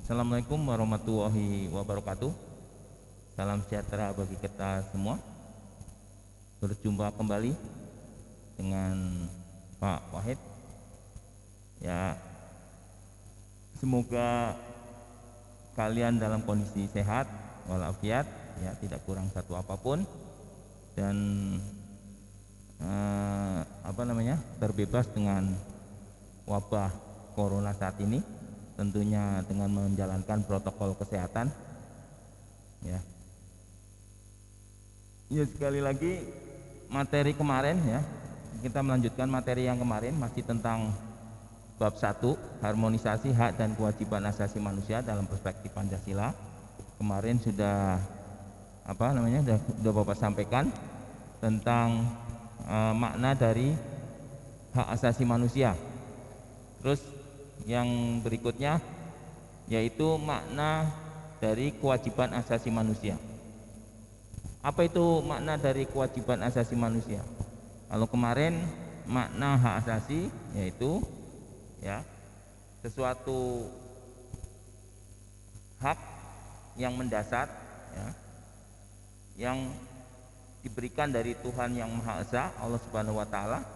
Assalamualaikum warahmatullahi wabarakatuh. Salam sejahtera bagi kita semua. Berjumpa kembali dengan Pak Wahid. Ya, semoga kalian dalam kondisi sehat walafiat, ya, tidak kurang satu apapun, dan terbebas dengan wabah corona saat ini, tentunya dengan menjalankan protokol kesehatan. Ya, sekali lagi materi kemarin, ya, kita melanjutkan materi yang kemarin, masih tentang bab 1, harmonisasi hak dan kewajiban asasi manusia dalam perspektif Pancasila. Kemarin sudah sudah Bapak sampaikan tentang makna dari hak asasi manusia. Terus yang berikutnya yaitu makna dari kewajiban asasi manusia. Apa itu makna dari kewajiban asasi manusia? Kalau kemarin makna hak asasi yaitu, ya, sesuatu hak yang mendasar, ya, yang diberikan dari Tuhan yang Maha Esa, Allah Subhanahu wa taala,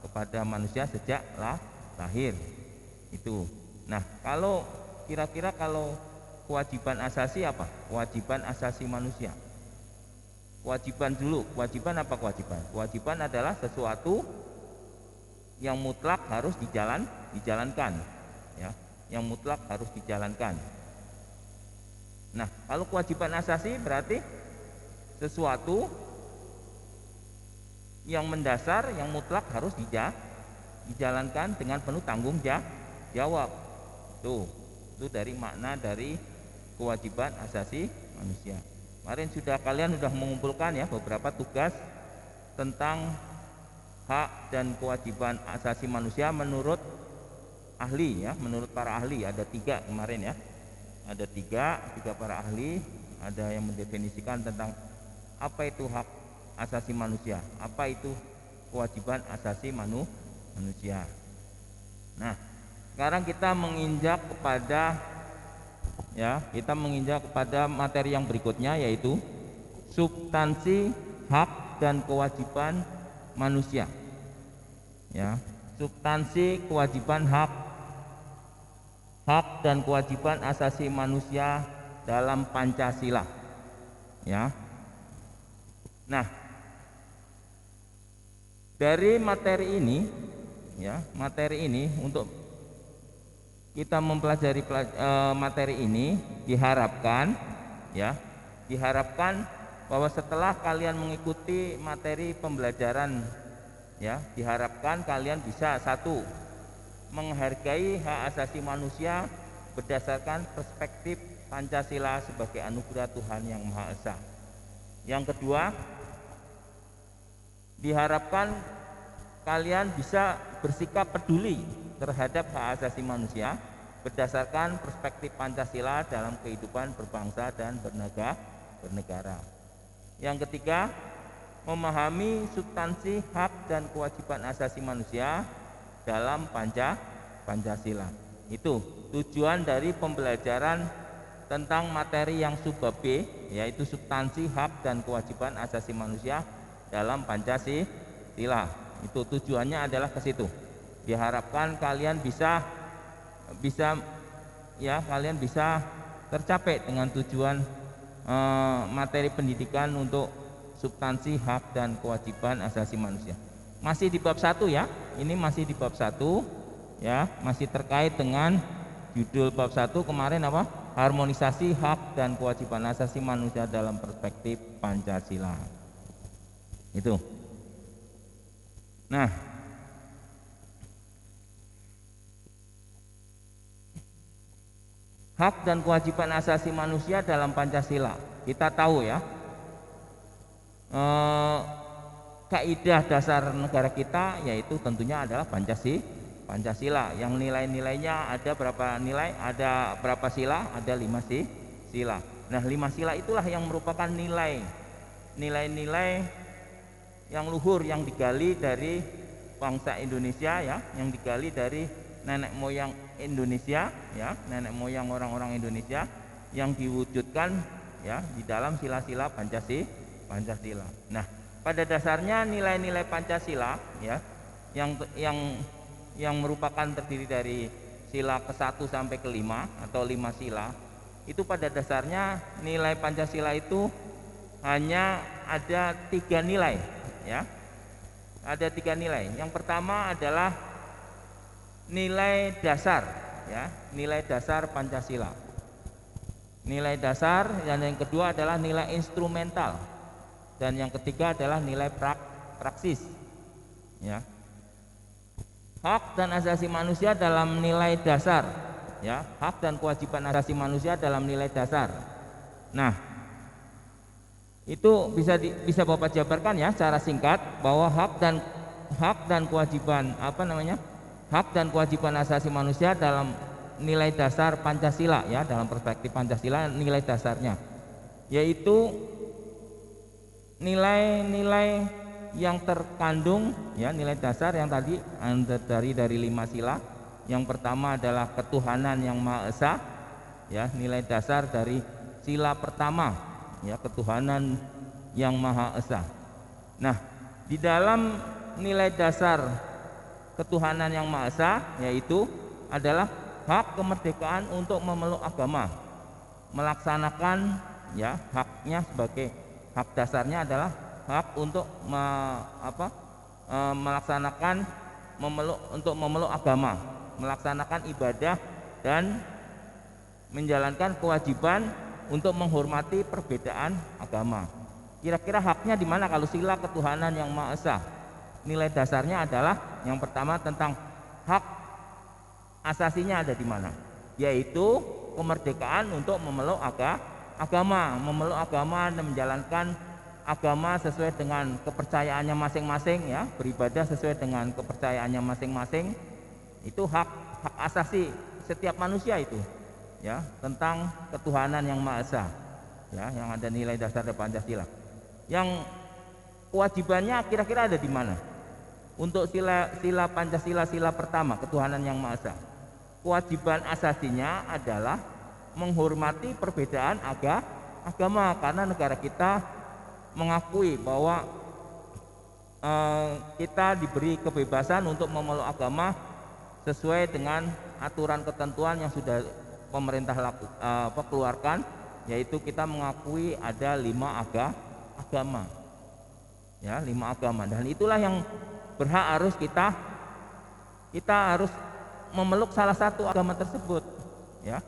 kepada manusia sejak lahir. Itu. Nah, kalau kira-kira kalau kewajiban asasi apa? Kewajiban asasi manusia. Kewajiban dulu. Kewajiban apa kewajiban? Kewajiban adalah sesuatu yang mutlak harus dijalankan, ya. Yang mutlak harus dijalankan. Nah, kalau kewajiban asasi berarti sesuatu yang mendasar, yang mutlak harus dijalankan dengan penuh tanggung jawab. Itu dari makna dari kewajiban asasi manusia. Kemarin kalian sudah mengumpulkan, ya, beberapa tugas tentang hak dan kewajiban asasi manusia menurut ahli, ya, menurut para ahli. Ada 3 kemarin, ya. Ada tiga para ahli. Ada yang mendefinisikan tentang apa itu hak asasi manusia, apa itu kewajiban asasi manusia. Nah, sekarang kita menginjak kepada materi yang berikutnya, yaitu substansi hak dan kewajiban manusia. Ya, substansi kewajiban hak dan kewajiban asasi manusia dalam Pancasila. Ya. Nah, dari materi ini, ya, untuk kita mempelajari materi ini diharapkan bahwa setelah kalian mengikuti materi pembelajaran, ya, diharapkan kalian bisa, 1, menghargai hak asasi manusia berdasarkan perspektif Pancasila sebagai anugerah Tuhan yang Maha Esa. Yang kedua, diharapkan kalian bisa bersikap peduli terhadap hak asasi manusia berdasarkan perspektif Pancasila dalam kehidupan berbangsa dan bernegara. Yang ketiga, memahami substansi hak dan kewajiban asasi manusia dalam Pancasila. Itu tujuan dari pembelajaran tentang materi yang subbab B, yaitu substansi hak dan kewajiban asasi manusia dalam Pancasila. Itu tujuannya adalah ke situ. Diharapkan kalian bisa tercapai dengan tujuan materi pendidikan untuk substansi hak dan kewajiban asasi manusia. Masih di bab 1, ya. Ini masih di bab 1, ya, masih terkait dengan judul bab 1 kemarin apa? Harmonisasi hak dan kewajiban asasi manusia dalam perspektif Pancasila. Itu. Nah, hak dan kewajiban asasi manusia dalam Pancasila. Kita tahu, ya, kaidah dasar negara kita yaitu tentunya adalah Pancasila, yang nilai-nilainya ada berapa nilai? Ada berapa sila? Ada 5 sila. Nah, 5 sila itulah yang merupakan nilai-nilai yang luhur, yang digali dari bangsa Indonesia, ya, yang digali dari nenek moyang Indonesia, ya, nenek moyang orang-orang Indonesia yang diwujudkan ya di dalam sila-sila Pancasila. Nah, pada dasarnya nilai-nilai Pancasila ya yang merupakan terdiri dari sila ke-1 sampai ke-5 atau 5 sila, itu pada dasarnya nilai Pancasila itu hanya ada 3 nilai ya. Ada 3 nilai. Yang pertama adalah nilai dasar ya, nilai dasar Pancasila. Nilai dasar, dan yang kedua adalah nilai instrumental. Dan yang ketiga adalah nilai praksis. Ya. Hak dan asasi manusia dalam nilai dasar ya, hak dan kewajiban asasi manusia dalam nilai dasar. Nah, itu bisa Bapak jabarkan ya secara singkat bahwa hak dan kewajiban hak dan kewajiban asasi manusia dalam nilai dasar Pancasila ya, dalam perspektif Pancasila nilai dasarnya yaitu nilai-nilai yang terkandung ya, nilai dasar yang tadi dari 5 sila. Yang pertama adalah ketuhanan yang Maha Esa ya, nilai dasar dari sila pertama ya, ketuhanan yang Maha Esa. Nah, di dalam nilai dasar ketuhanan yang Maha Esa yaitu adalah hak kemerdekaan untuk memeluk agama, melaksanakan ya, haknya sebagai hak dasarnya adalah hak untuk melaksanakan memeluk agama, melaksanakan ibadah dan menjalankan kewajiban untuk menghormati perbedaan agama. Kira-kira haknya di mana kalau sila ketuhanan yang Maha Esa? Nilai dasarnya adalah yang pertama tentang hak asasinya ada di mana? Yaitu kemerdekaan untuk memeluk agama dan menjalankan agama sesuai dengan kepercayaannya masing-masing ya, beribadah sesuai dengan kepercayaannya masing-masing. Itu hak asasi setiap manusia itu. Ya, tentang ketuhanan yang Maha Esa ya, yang ada nilai dasar dari Pancasila. Yang kewajibannya kira-kira ada di mana? Untuk sila Pancasila sila pertama ketuhanan yang Maha Esa, kewajiban asasinya adalah menghormati perbedaan agama karena negara kita mengakui bahwa kita diberi kebebasan untuk memeluk agama sesuai dengan aturan ketentuan yang sudah pemerintah keluarkan, yaitu kita mengakui ada 5 agama ya, 5 agama, dan itulah yang berhak harus kita harus memeluk salah satu agama tersebut ya.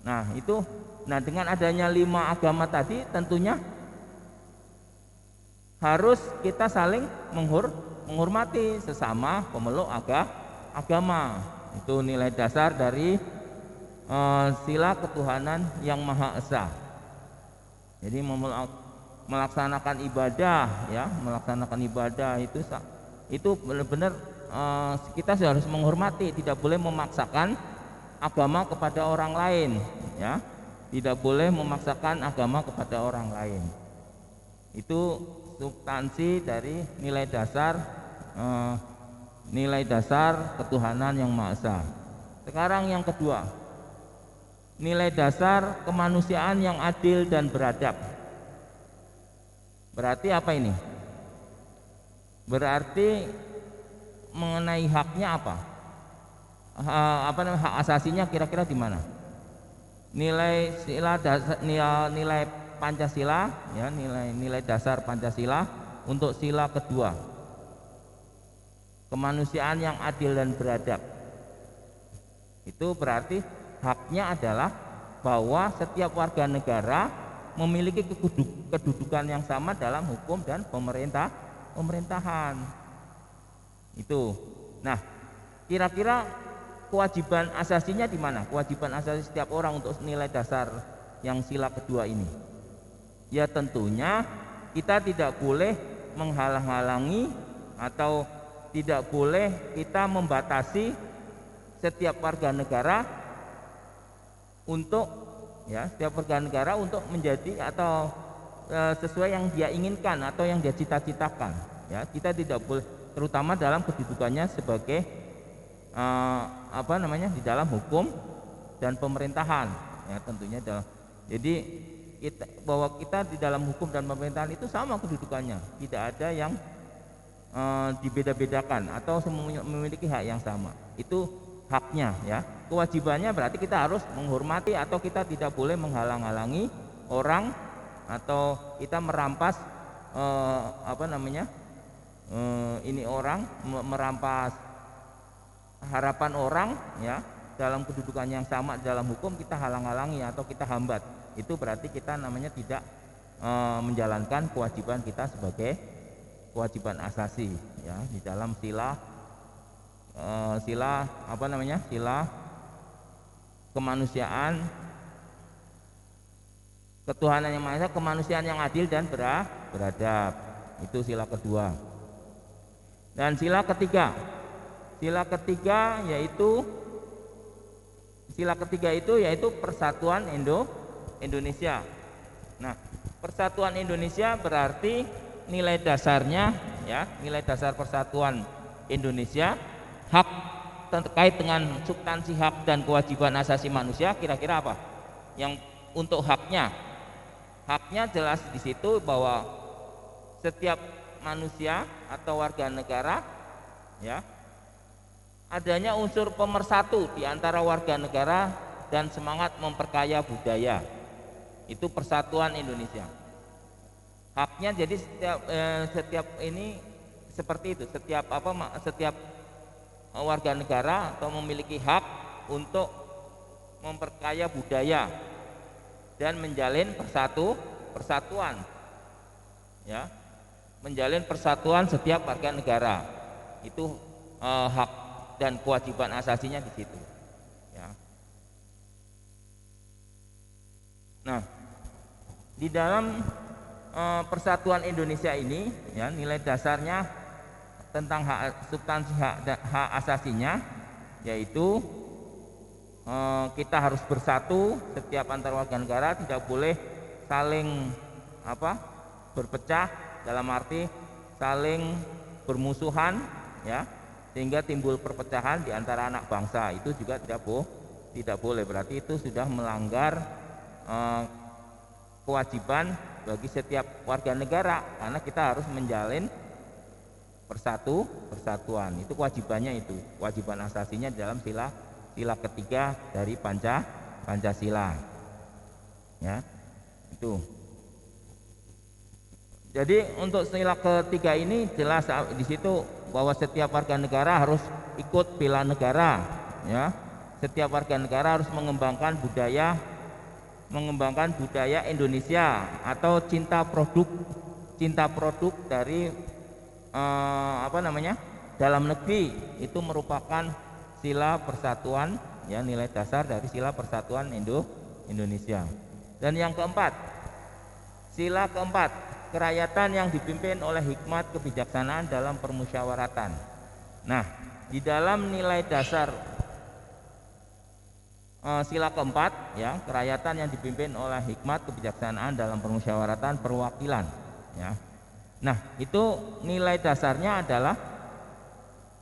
Nah itu, dengan adanya 5 agama tadi tentunya harus kita saling menghormati sesama pemeluk agama. Itu nilai dasar dari sila ketuhanan yang Maha Esa. Jadi melaksanakan ibadah ya, melaksanakan ibadah itu benar-benar kita harus menghormati, tidak boleh memaksakan agama kepada orang lain ya, tidak boleh memaksakan agama kepada orang lain. Itu substansi dari nilai dasar ketuhanan yang Maha Esa. Sekarang yang kedua, nilai dasar kemanusiaan yang adil dan beradab. Berarti apa ini? Berarti mengenai haknya apa? Hak asasinya kira-kira di mana? Nilai Pancasila ya, nilai dasar Pancasila untuk sila kedua, kemanusiaan yang adil dan beradab. Itu berarti haknya adalah bahwa setiap warga negara memiliki kedudukan yang sama dalam hukum dan pemerintahan. Itu. Nah, kira-kira kewajiban asasinya di mana? Kewajiban asasi setiap orang untuk nilai dasar yang sila kedua ini. Ya tentunya kita tidak boleh menghalang-halangi atau tidak boleh kita membatasi setiap warga negara untuk menjadi atau sesuai yang dia inginkan atau yang dia cita-citakan ya. Kita tidak boleh, terutama dalam kedudukannya sebagai di dalam hukum dan pemerintahan, ya tentunya jadi bahwa kita di dalam hukum dan pemerintahan itu sama kedudukannya, tidak ada yang dibeda-bedakan atau semuanya memiliki hak yang sama. Itu haknya, ya. Kewajibannya berarti kita harus menghormati atau kita tidak boleh menghalang-halangi orang atau kita merampas merampas harapan orang, ya, dalam kedudukan yang sama dalam hukum kita halang-halangi atau kita hambat. Itu berarti kita namanya tidak menjalankan kewajiban kita sebagai kewajiban asasi, ya, di dalam sila kemanusiaan, ketuhanan yang maha esa, kemanusiaan yang adil dan beradab. Itu sila kedua. Dan sila ketiga yaitu persatuan Indonesia. Nah, persatuan Indonesia berarti nilai dasarnya, ya, nilai dasar persatuan Indonesia, hak terkait dengan substansi hak dan kewajiban asasi manusia. Kira-kira apa yang untuk haknya jelas di situ bahwa setiap manusia atau warga negara, ya, adanya unsur pemersatu di antara warga negara dan semangat memperkaya budaya. Itu persatuan Indonesia. Haknya jadi setiap ini seperti itu, setiap warga negara atau memiliki hak untuk memperkaya budaya dan menjalin persatuan, ya, menjalin persatuan setiap warga negara. Itu hak dan kewajiban asasinya di situ, ya. Nah, di dalam persatuan Indonesia ini, ya, nilai dasarnya tentang substansi hak asasinya yaitu kita harus bersatu setiap antar warga negara, tidak boleh saling berpecah, dalam arti saling bermusuhan, ya, sehingga timbul perpecahan di antara anak bangsa. Itu juga tidak boleh, berarti itu sudah melanggar kewajiban bagi setiap warga negara, karena kita harus menjalin persatuan. Itu kewajibannya, itu kewajiban asasinya dalam sila ketiga dari Pancasila, ya, itu. Jadi untuk sila ketiga ini jelas di situ bahwa setiap warga negara harus ikut bela negara, ya. Setiap warga negara harus mengembangkan budaya Indonesia atau cinta produk dari dalam negeri. Itu merupakan sila persatuan, ya, nilai dasar dari sila persatuan Indonesia. Dan yang keempat, sila keempat, kerakyatan yang dipimpin oleh hikmat kebijaksanaan dalam permusyawaratan. Nah, di dalam nilai dasar sila keempat, ya, kerakyatan yang dipimpin oleh hikmat kebijaksanaan dalam permusyawaratan perwakilan, ya. Nah, itu nilai dasarnya adalah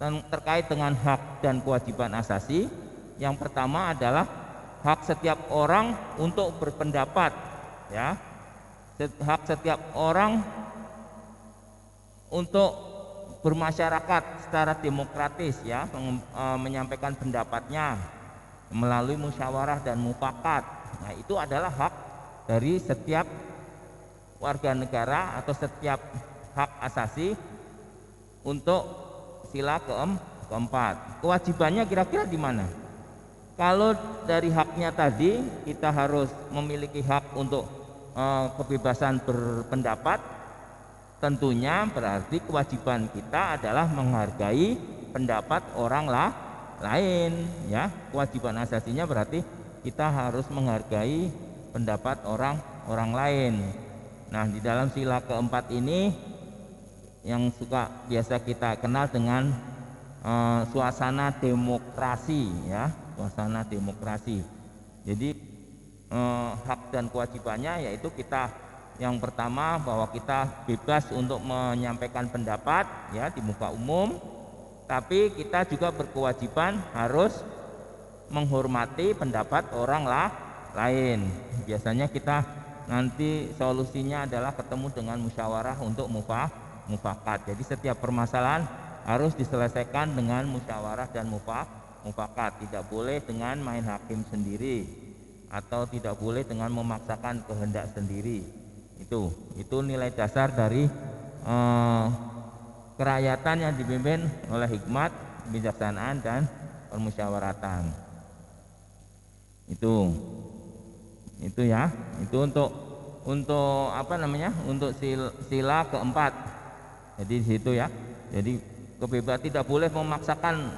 terkait dengan hak dan kewajiban asasi. Yang pertama adalah hak setiap orang untuk berpendapat, ya, hak setiap orang untuk bermasyarakat secara demokratis, ya, menyampaikan pendapatnya melalui musyawarah dan mufakat. Nah, itu adalah hak dari setiap warga negara atau setiap hak asasi untuk sila keempat. Kewajibannya kira-kira di mana? Kalau dari haknya tadi kita harus memiliki hak untuk kebebasan berpendapat, tentunya berarti kewajiban kita adalah menghargai pendapat orang lain, ya. Kewajiban asasinya berarti kita harus menghargai pendapat orang lain. Nah, di dalam sila keempat ini yang biasa kita kenal dengan suasana demokrasi, ya, suasana demokrasi. Jadi hak dan kewajibannya yaitu kita, yang pertama bahwa kita bebas untuk menyampaikan pendapat, ya, di muka umum tapi kita juga berkewajiban harus menghormati pendapat orang lain. Biasanya kita nanti solusinya adalah ketemu dengan musyawarah untuk mufakat. Jadi setiap permasalahan harus diselesaikan dengan musyawarah dan mufakat. Tidak boleh dengan main hakim sendiri atau tidak boleh dengan memaksakan kehendak sendiri. Itu nilai dasar dari kerakyatan yang dipimpin oleh hikmat, kebijaksanaan dan permusyawaratan. Itu ya. Itu untuk apa namanya? Untuk sila keempat. Jadi di situ ya. Jadi kebebasan tidak boleh memaksakan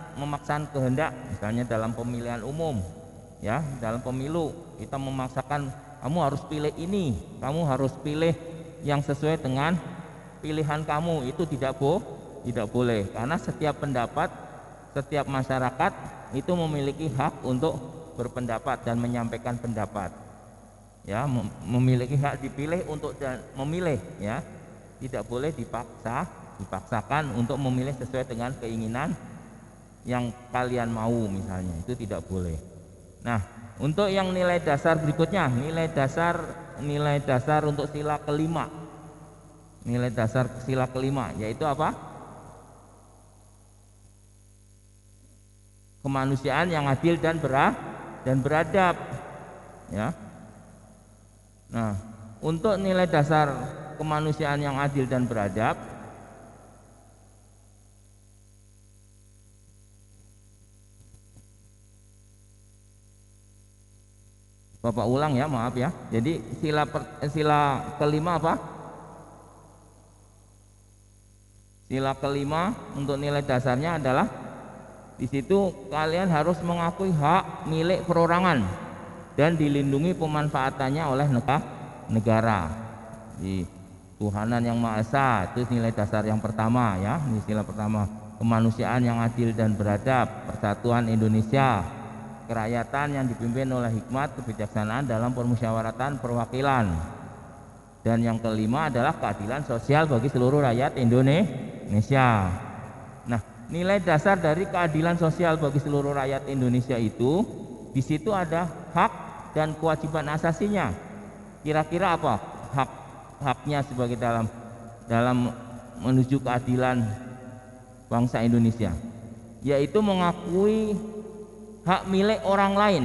kehendak, misalnya dalam pemilihan umum. Ya, dalam pemilu kita memaksakan kamu harus pilih ini, kamu harus pilih yang sesuai dengan pilihan kamu, itu tidak boleh, karena setiap pendapat, setiap masyarakat itu memiliki hak untuk berpendapat dan menyampaikan pendapat. Ya, memiliki hak dipilih untuk memilih, ya. Tidak boleh dipaksakan untuk memilih sesuai dengan keinginan yang kalian mau, misalnya, itu tidak boleh. Nah, untuk yang nilai dasar berikutnya, nilai dasar untuk sila kelima. Nilai dasar sila kelima yaitu apa? Kemanusiaan yang adil dan beradab. Ya. Nah, untuk nilai dasar kemanusiaan yang adil dan beradab, Bapak ulang ya, maaf ya. Jadi sila kelima apa? Sila kelima untuk nilai dasarnya adalah di situ kalian harus mengakui hak milik perorangan dan dilindungi pemanfaatannya oleh negara. Di Tuhanan yang Maha Esa, itu nilai dasar yang pertama ya. Ini sila pertama, kemanusiaan yang adil dan beradab, persatuan Indonesia, kerakyatan yang dipimpin oleh hikmat, kebijaksanaan dalam permusyawaratan perwakilan. Dan yang kelima adalah keadilan sosial bagi seluruh rakyat Indonesia. Nah, nilai dasar dari keadilan sosial bagi seluruh rakyat Indonesia itu, di situ ada hak dan kewajiban asasinya. Kira-kira apa haknya sebagai dalam menuju keadilan bangsa Indonesia? Yaitu mengakui hak milik orang lain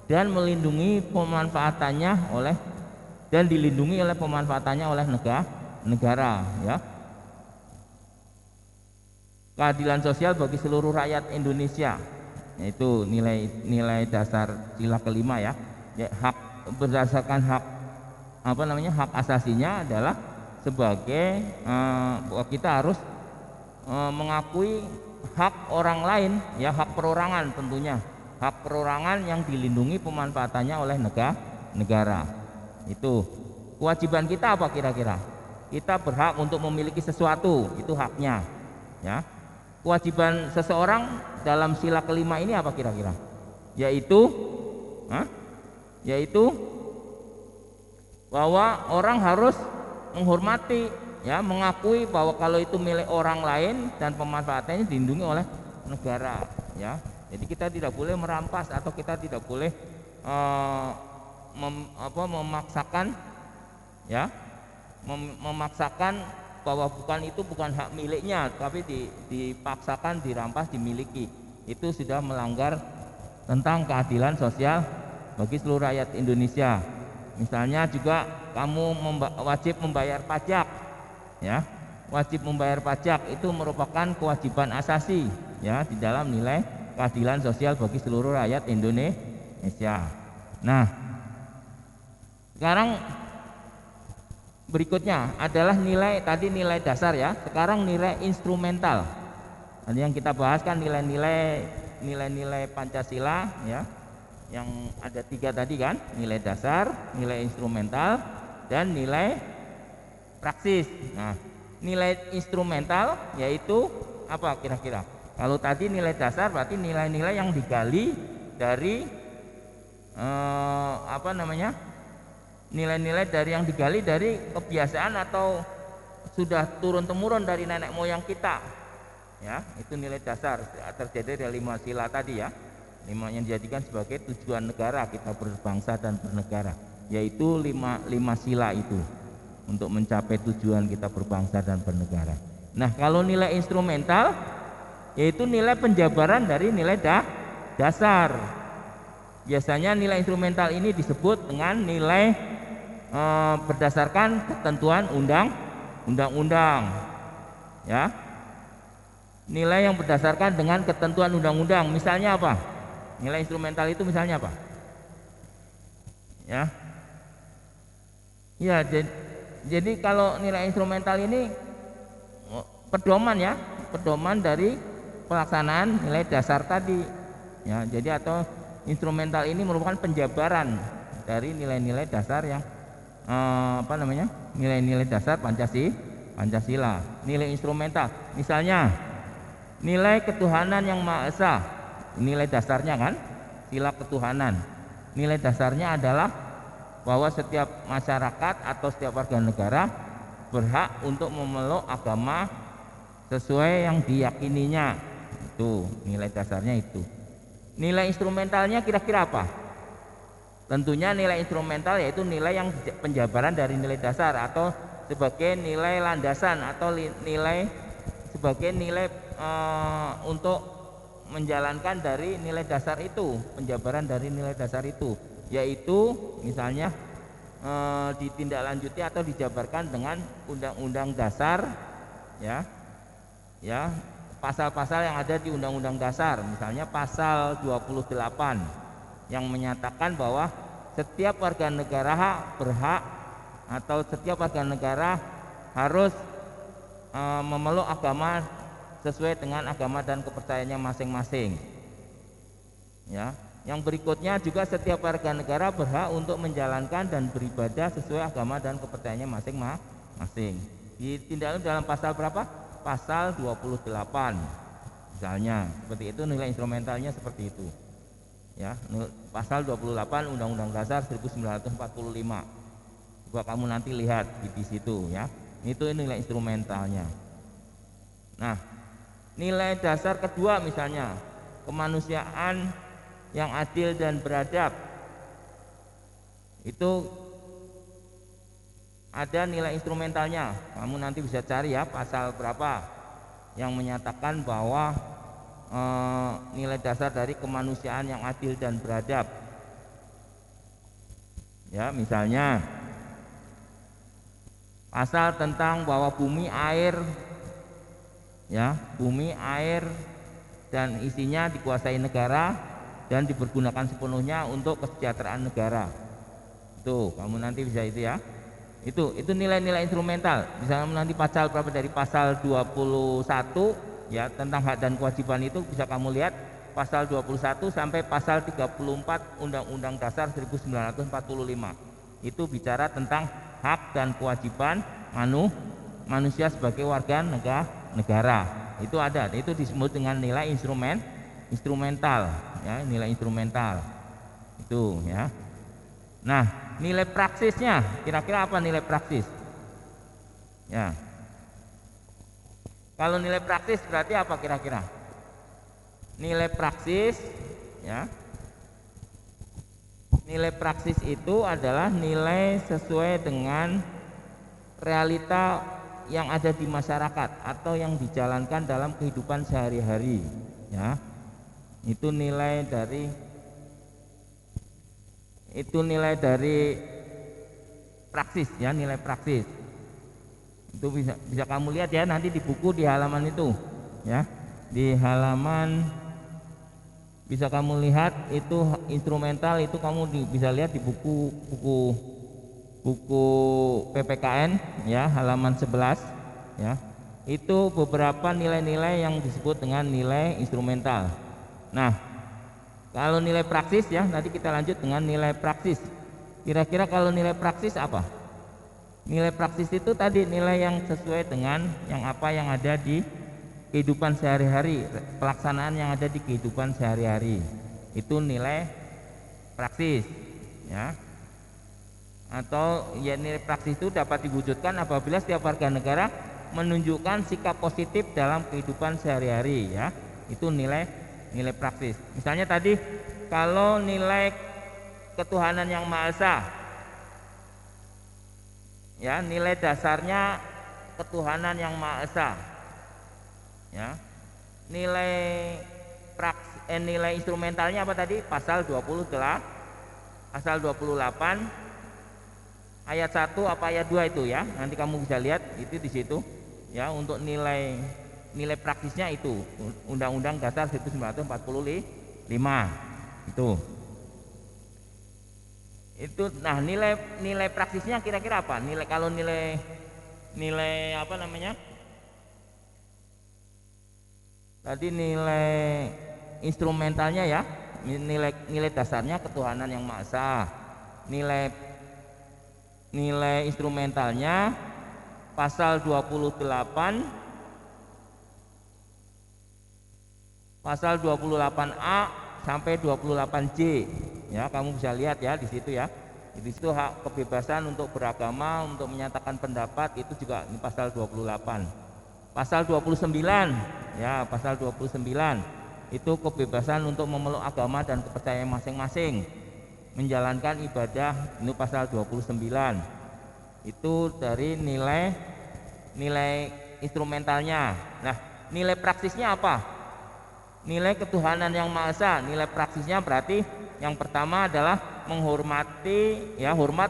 dan melindungi pemanfaatannya dilindungi oleh pemanfaatannya oleh negara ya. Keadilan sosial bagi seluruh rakyat Indonesia, yaitu nilai dasar sila kelima ya. Hak berdasarkan hak asasinya adalah sebagai kita harus mengakui hak orang lain ya, hak perorangan tentunya, hak perorangan yang dilindungi pemanfaatannya oleh negara. Itu kewajiban kita apa kira-kira? Kita berhak untuk memiliki sesuatu, itu haknya ya. Kewajiban seseorang dalam sila kelima ini apa kira-kira? Yaitu bahwa orang harus menghormati ya, mengakui bahwa kalau itu milik orang lain dan pemanfaatannya dilindungi oleh negara ya. Jadi kita tidak boleh merampas atau kita tidak boleh memaksakan ya, memaksakan bahwa bukan hak miliknya, tapi dipaksakan, dirampas, dimiliki. Itu sudah melanggar tentang keadilan sosial bagi seluruh rakyat Indonesia. Misalnya juga kamu wajib membayar pajak ya. Wajib membayar pajak itu merupakan kewajiban asasi ya di dalam nilai keadilan sosial bagi seluruh rakyat Indonesia. Nah, sekarang berikutnya adalah nilai dasar ya. Sekarang nilai instrumental. Tadi yang kita bahas kan nilai Pancasila ya, yang ada 3 tadi kan, nilai dasar, nilai instrumental, dan nilai praksis. Nah, nilai instrumental yaitu apa kira-kira? Kalau tadi nilai dasar berarti nilai-nilai yang digali dari nilai-nilai yang digali dari kebiasaan atau sudah turun-temurun dari nenek moyang kita Ya, itu nilai dasar terjadi dari 5 sila tadi ya. 5 yang dijadikan sebagai tujuan negara kita berbangsa dan bernegara, yaitu 5 sila itu untuk mencapai tujuan kita berbangsa dan bernegara. Nah, kalau nilai instrumental yaitu nilai penjabaran dari nilai dasar. Biasanya nilai instrumental ini disebut dengan nilai berdasarkan ketentuan undang-undang. Ya. Nilai yang berdasarkan dengan ketentuan undang-undang. Misalnya apa? Nilai instrumental itu misalnya apa? Ya. Ya, jadi kalau nilai instrumental ini pedoman ya, pedoman dari pelaksanaan nilai dasar tadi. Ya, jadi atau instrumental ini merupakan penjabaran dari nilai-nilai dasar yang nilai-nilai dasar Pancasila. Nilai instrumental, misalnya nilai ketuhanan yang Maha Esa, nilai dasarnya kan sila ketuhanan. Nilai dasarnya adalah bahwa setiap masyarakat atau setiap warga negara berhak untuk memeluk agama sesuai yang diyakininya. Itu nilai dasarnya itu. Nilai instrumentalnya kira-kira apa? Tentunya nilai instrumental yaitu nilai yang penjabaran dari nilai dasar atau sebagai nilai landasan atau nilai sebagai nilai untuk menjalankan dari nilai dasar itu, penjabaran dari nilai dasar itu, yaitu misalnya ditindaklanjuti atau dijabarkan dengan undang-undang dasar ya pasal-pasal yang ada di undang-undang dasar, misalnya pasal 28 yang menyatakan bahwa setiap warga negara berhak atau setiap warga negara harus memeluk agama sesuai dengan agama dan kepercayaannya masing-masing. Ya, yang berikutnya juga setiap warga negara berhak untuk menjalankan dan beribadah sesuai agama dan kepercayaannya masing-masing. Ditindaklanjuti dalam pasal berapa? Pasal 28. Misalnya, seperti itu nilai instrumentalnya seperti itu. Ya, pasal 28 Undang-Undang Dasar 1945. Coba kamu nanti lihat di situ ya. Itu nilai instrumentalnya. Nah, nilai dasar kedua misalnya kemanusiaan yang adil dan beradab. Itu ada nilai instrumentalnya. Kamu nanti bisa cari ya pasal berapa yang menyatakan bahwa nilai dasar dari kemanusiaan yang adil dan beradab. Ya, misalnya pasal tentang bahwa bumi, air dan isinya dikuasai negara dan dipergunakan sepenuhnya untuk kesejahteraan negara. Itu kamu nanti bisa itu ya. Itu nilai-nilai instrumental. Misalnya nanti pasal berapa dari pasal 21 ya tentang hak dan kewajiban itu bisa kamu lihat pasal 21 sampai pasal 34 Undang-Undang Dasar 1945. Itu bicara tentang hak dan kewajiban manusia sebagai warga negara. Itu ada, itu disebut dengan nilai instrumental ya, nilai instrumental itu ya. Nah, nilai praksisnya kira-kira apa nilai praksis ya? Kalau nilai praksis berarti apa kira-kira? Nilai praksis ya, nilai praksis itu adalah nilai sesuai dengan realita yang ada di masyarakat atau yang dijalankan dalam kehidupan sehari-hari ya. Itu nilai dari praksis ya, nilai praksis. Itu bisa kamu lihat ya nanti di buku di halaman itu ya. Di halaman bisa kamu lihat itu instrumental, itu kamu bisa lihat di buku PPKN ya halaman 11 ya. Itu beberapa nilai-nilai yang disebut dengan nilai instrumental. Nah, kalau nilai praksis ya nanti kita lanjut dengan nilai praksis. Kira-kira kalau nilai praksis apa? Nilai praksis itu tadi nilai yang sesuai dengan yang ada di kehidupan sehari-hari, pelaksanaan yang ada di kehidupan sehari-hari. Itu nilai praksis ya. Atau ya nilai praksis itu dapat diwujudkan apabila setiap warga negara menunjukkan sikap positif dalam kehidupan sehari-hari ya. Itu nilai praktis. Misalnya tadi kalau nilai ketuhanan yang Maha Esa ya, nilai dasarnya ketuhanan yang Maha Esa ya. Nilai instrumentalnya apa tadi? Pasal 28 ayat 1 apa ayat 2 itu ya. Nanti kamu bisa lihat itu di situ ya. Untuk nilai praktisnya itu Undang-Undang Dasar 1945 itu. Nah, nilai praksisnya kira-kira apa? Kalau nilai apa namanya? Tadi nilai instrumentalnya ya, nilai dasarnya ketuhanan yang Maha Esa. Nilai instrumentalnya pasal 28A sampai 28J. Ya, kamu bisa lihat ya di situ ya. Di situ hak kebebasan untuk beragama, untuk menyatakan pendapat itu juga di pasal 28. Pasal 29 ya, pasal 29 itu kebebasan untuk memeluk agama dan kepercayaan masing-masing, menjalankan ibadah, itu pasal 29. Itu dari nilai instrumentalnya. Nah, nilai praksisnya apa? Nilai ketuhanan yang Maha Esa. Nilai praksisnya berarti yang pertama adalah hormat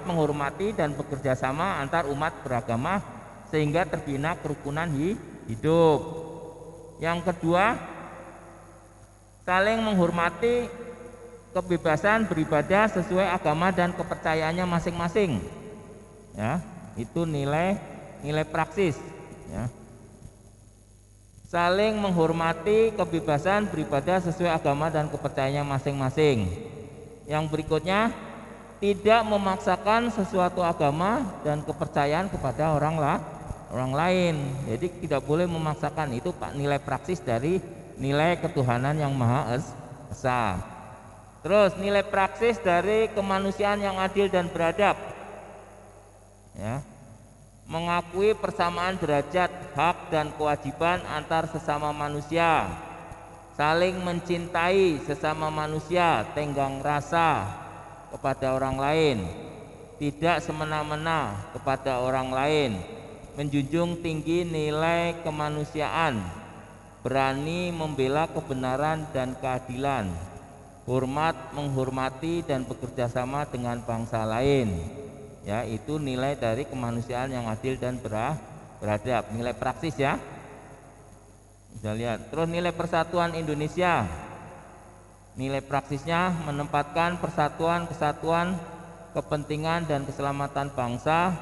menghormati dan bekerja sama antar umat beragama sehingga terbina kerukunan hidup. Yang kedua, saling menghormati kebebasan beribadah sesuai agama dan kepercayaannya masing-masing. Ya, itu nilai praksis ya. Saling menghormati kebebasan beribadah sesuai agama dan kepercayaannya masing-masing. Yang berikutnya, tidak memaksakan sesuatu agama dan kepercayaan kepada orang lain. Jadi tidak boleh memaksakan. Itu nilai praksis dari nilai ketuhanan yang Maha Esa. Terus nilai praksis dari kemanusiaan yang adil dan beradab ya. Mengakui persamaan derajat, hak dan kewajiban antar sesama manusia, saling mencintai sesama manusia, tenggang rasa kepada orang lain, tidak semena-mena kepada orang lain, menjunjung tinggi nilai kemanusiaan, berani membela kebenaran dan keadilan, hormat menghormati dan bekerja sama dengan bangsa lain. Ya, itu nilai dari kemanusiaan yang adil dan beradab, nilai praksis ya. Bisa lihat. Terus nilai persatuan Indonesia. Nilai praksisnya menempatkan persatuan, kesatuan, kepentingan dan keselamatan bangsa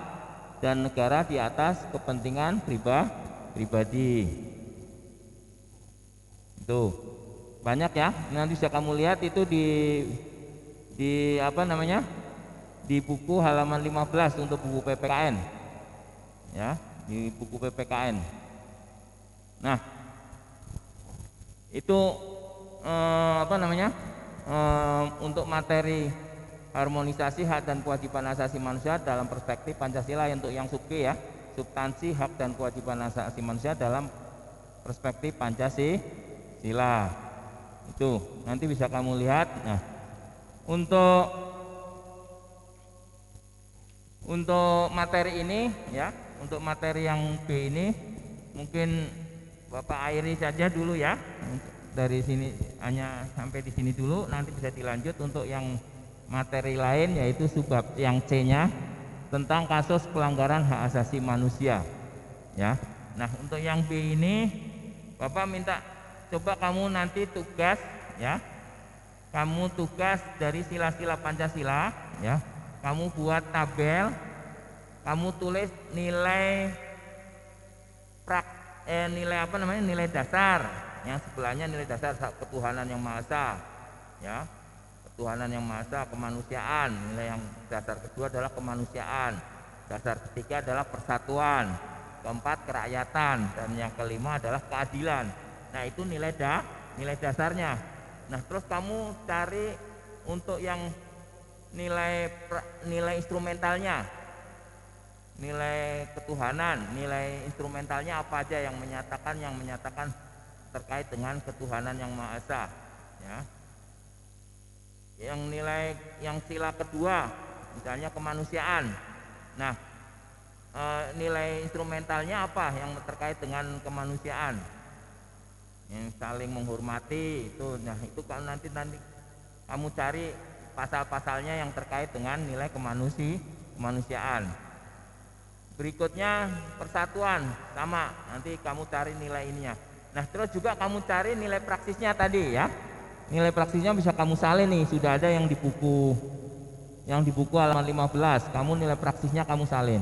dan negara di atas kepentingan pribadi. Itu banyak ya. Nanti bisa kamu lihat itu di apa namanya? Di buku halaman 15 untuk buku PPKN. Ya, di buku PPKN. Nah, itu untuk materi harmonisasi hak dan kewajiban asasi manusia dalam perspektif Pancasila untuk yang sub G ya, substansi hak dan kewajiban asasi manusia dalam perspektif Pancasila. Itu nanti bisa kamu lihat. Nah, untuk materi ini ya, untuk materi yang B ini mungkin Bapak akhiri saja dulu ya. Dari sini hanya sampai di sini dulu, nanti bisa dilanjut untuk yang materi lain yaitu subbab yang C-nya tentang kasus pelanggaran hak asasi manusia. Ya. Nah, untuk yang B ini Bapak minta coba kamu nanti tugas ya. Kamu tugas dari sila-sila Pancasila ya. Kamu buat tabel, kamu tulis nilai nilai dasar, yang sebelahnya nilai dasar ketuhanan yang Maha Esa, ya, ketuhanan yang Maha Esa, kemanusiaan, nilai yang dasar kedua adalah kemanusiaan, dasar ketiga adalah persatuan, keempat kerakyatan, dan yang kelima adalah keadilan. Nah, itu nilai dasarnya. Nah, terus kamu cari untuk yang nilai instrumentalnya. nilai ketuhanan, nilai instrumentalnya apa aja yang menyatakan terkait dengan ketuhanan yang Maha Esa, ya. Yang sila kedua, misalnya kemanusiaan. Nah, nilai instrumentalnya apa yang terkait dengan kemanusiaan? Yang saling menghormati itu. Nah, itu kalau nanti kamu cari pasal-pasalnya yang terkait dengan nilai kemanusiaan. Berikutnya persatuan, sama, nanti kamu cari nilai ininya. Nah, terus juga kamu cari nilai praksisnya tadi, ya. Nilai praksisnya bisa kamu salin nih, sudah ada yang di buku halaman 15. Kamu nilai praksisnya kamu salin.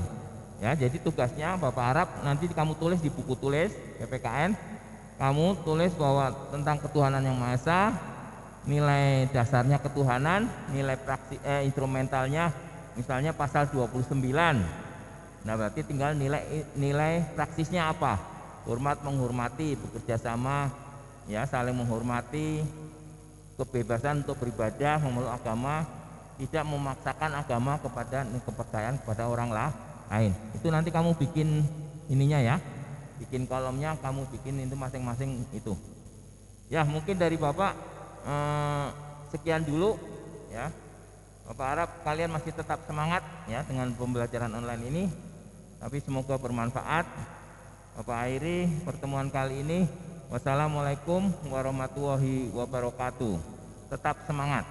Ya, jadi tugasnya Bapak harap nanti kamu tulis di buku tulis PPKN, kamu tulis bahwa tentang ketuhanan yang Maha Esa, nilai dasarnya ketuhanan, nilai instrumentalnya misalnya pasal 29. Nah, berarti tinggal nilai praksisnya apa? Hormat menghormati, bekerja sama, ya, saling menghormati, kebebasan untuk beribadah, memeluk agama, tidak memaksakan agama kepercayaan kepada orang lain. Itu nanti kamu bikin ininya, ya, bikin kolomnya, kamu bikin itu masing-masing itu. Ya, mungkin dari Bapak sekian dulu, ya. Bapak harap kalian masih tetap semangat, ya, dengan pembelajaran online ini. Tapi semoga bermanfaat. Bapak akhiri pertemuan kali ini. Wassalamualaikum warahmatullahi wabarakatuh. Tetap semangat.